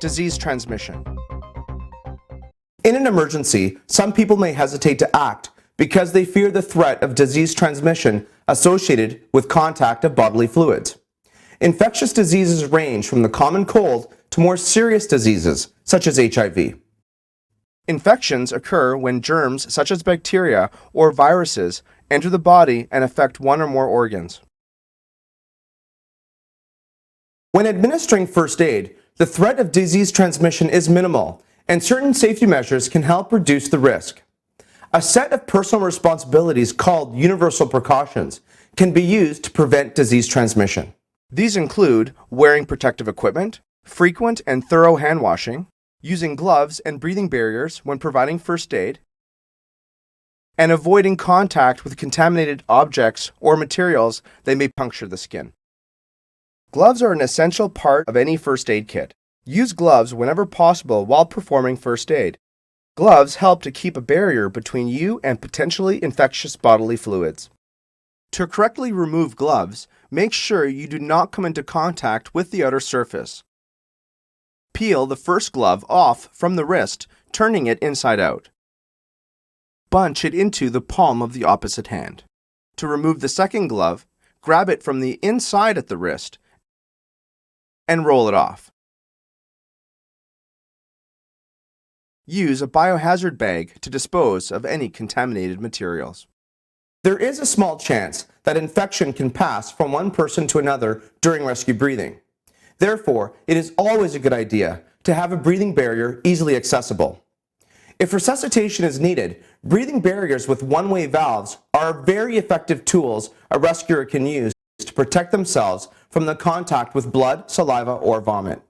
Disease transmission. In an emergency, some people may hesitate to act because they fear the threat of disease transmission associated with contact of bodily fluids. Infectious diseases range from the common cold to more serious diseases, such as HIV. Infections occur when germs such as bacteria or viruses enter the body and affect one or more organs. When administering first aid, the threat of disease transmission is minimal, and certain safety measures can help reduce the risk. A set of personal responsibilities called universal precautions can be used to prevent disease transmission. These include wearing protective equipment, frequent and thorough hand washing, using gloves and breathing barriers when providing first aid, and avoiding contact with contaminated objects or materials that may puncture the skin. Gloves are an essential part of any first aid kit. Use gloves whenever possible while performing first aid. Gloves help to keep a barrier between you and potentially infectious bodily fluids. To correctly remove gloves, make sure you do not come into contact with the outer surface. Peel the first glove off from the wrist, turning it inside out. Bunch it into the palm of the opposite hand. To remove the second glove, grab it from the inside at the wrist and roll it off. Use a biohazard bag to dispose of any contaminated materials. There is a small chance that infection can pass from one person to another during rescue breathing. Therefore, it is always a good idea to have a breathing barrier easily accessible. If resuscitation is needed, breathing barriers with one-way valves are very effective tools a rescuer can use to protect themselves from the contact with blood, saliva, or vomit.